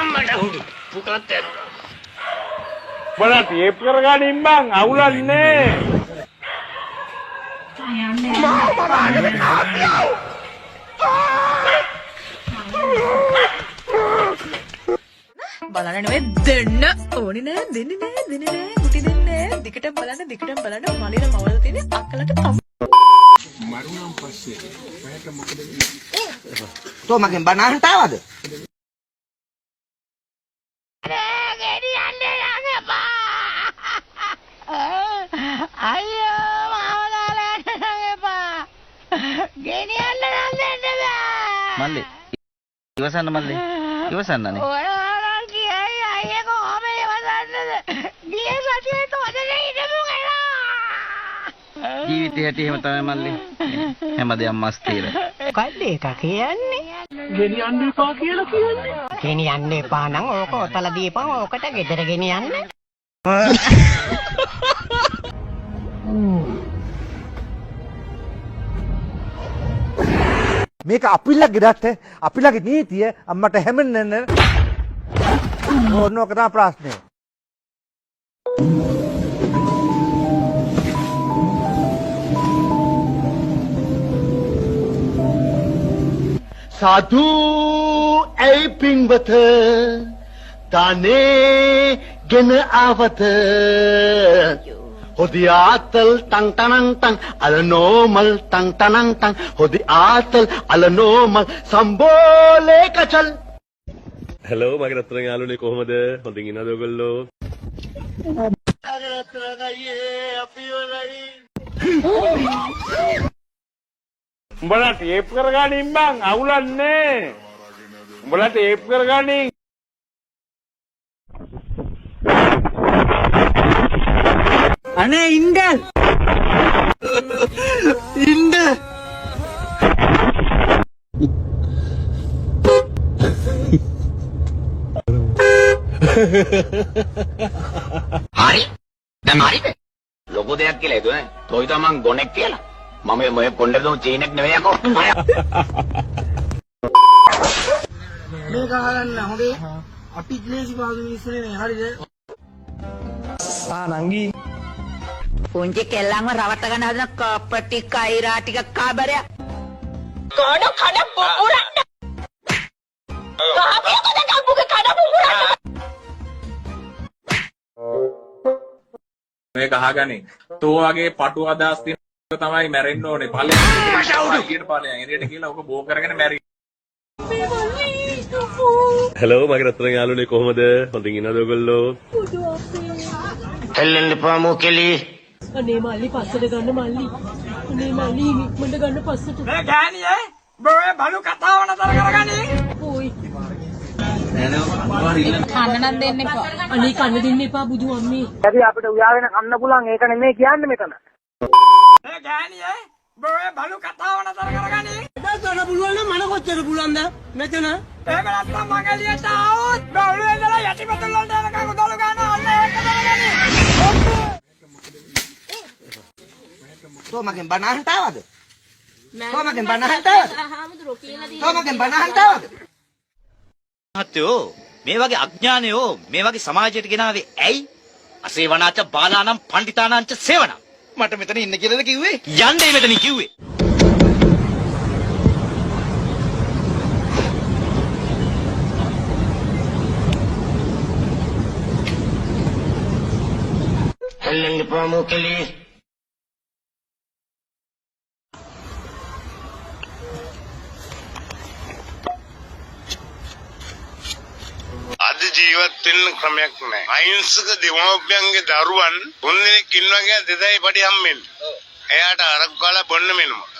අම්මට හුඩු පුතත් ඇරුණා. බලා ටේප් කරගනින් බං අවුලන්නේ. බලන්න නෙවෙයි දෙන්න ඕනි නෑ දෙන්නේ නෑ මුටි දෙන්නේ නෑ දිගටම බලන්න මලින මවල තියෙන අක්කලට මරුණම් පස්සේ පැයට මොකද වෙන්නේ? තෝ මගෙන් බණ අහන්න ආවද? අයියෝ මහවලාලට එපා. ගෙනියන්න නම් දෙන්න බෑ. මල්ලි ඉවසන්න මල්ලි ඉවසන්නනේ. ඔයාලා කියයි අයියා කොහොම ඉවසන්නද? ගිය සතියේ තොදේ ඉඳපු කෙනා. ජීවිතේ හැටි එහෙම තමයි මල්ලි. හැමදේම මස්තිර. මොකද්ද ඒක කියන්නේ? ගෙනියන්න එපා කියලා කියන්නේ. ගෙනියන්න එපා නම් ඕක ඔතල දීපන් ඕකට ගෙදර ගෙනියන්න. මේක අපිල්ලගේ දත්ත අපිලගේ නීතිය අම්මට හැමෙන්න ඕනෝක තමයි ප්‍රශ්නේ. සාදු ඇයි පින්වත දානේ ගෙන ආවත හොදි ආතල් තං තනං තං අලනෝමල් තං තනං තං හොදි ආතල් අලනෝමල් සම්බෝලේ කචල්. හෙලෝ මගේ රත්තරන් යාළුවනේ කොහමද? හොඳින් ඉන්නවද ඔයගොල්ලෝ? මගේ රත්තරන් අයියේ අපි වලයි. උඹලා ටේප් කරගනින් බං අවුලන්නේ. උඹලා ටේප් කරගනින්. අනේ ඉන්න හරි දැන් හරිද? ලොකු දෙයක් කියලා හිතුවේ. තෝයි තමන් ගොනෙක් කියලා. මම මේ පොණ්ඩේ දුන් චීනෙක් නෙවෙයි අකෝ. මේක අහගන්න හොඳේ අපි ඉංග්‍රීසි පාඩු මිනිස්සුනේ හරිද? නංගි පුංචි කෙල්ලන්ව රවට්ට ගන්න හදන කපටි කයිරා ටික කාබරයක් කඩ පුපුරන්න. කහපියකද කම්බුගේ කඩ පුපුරන්න. මේක අහගන්නේ. තෝ වගේ පටු අදහස් තියෙන තමයි මැරෙන්න ඕනේ. ඵලයන් එළියට ඵලයන් එළියට කියලා ඔක බෝ කරගෙන මැරි. හෙලෝ මගේ රත්තරන් යාළුවනේ කොහමද? හොඳින් ඉන්නවද ඔයගොල්ලෝ? එල්ලෙන්න එපා මොකෙලි. අනේ මල්ලි පස්සට ගන්න මල්ලි අනේ මල්ලි ඉක්මනට ගන්න පස්සට මේ ගෑණියේ බොයේ බලු කතාව නතර කරගන්නේ. ඕයි කන්න නම් දෙන්න එපා අනේ කන්න දෙන්න එපා බුදු අම්මේ ඇයි අපිට උයාගෙන කන්න පුළුවන් ඒක නෙමෙයි කියන්නේ මෙතන. මේ ගෑණියේ බොයේ බලු කතාව නතර කරගන්නේ. දැන් පුළුවන් නම් මන කොච්චර පුළුවන්ද මෙතන? ඒක නැත්තම් මං එළියට ආවොත් බවුලේ ඉඳලා යටිපතුල් වලට යනකම් උදළු ගන්නවා අන්න ඒක කරගන්නේ. තෝ මගෙන් බණ අහන්න ආවද? තෝ මගෙන් බණ අහන්න ආවද? තෝ මගෙන් බණ අහන්න ආවද? මහත්තයෝ මේ වගේ අඥානයෝ මේ වගේ සමාජයට ගෙනාවේ ඇයි? අසේවනාච බාලානම් පණ්ඩිතානංච සේවනා. මට මෙතන ඉන්න කියලාද කිව්වේ? යන්නේ මෙතනින් කිව්වේ. එල්ලෙන්න එපා මොකෙලි. අද ජීවත් වෙන්න ක්‍රමයක් නැහැ. අහිංසක දෙමව්පියන්ගේ දරුවන් 3 දෙනෙක් ඉන්නවා කියන 2යි පඩි හම්බෙන්නේ. එයාට අරක් කාලා බොන්න මෙන්නවා.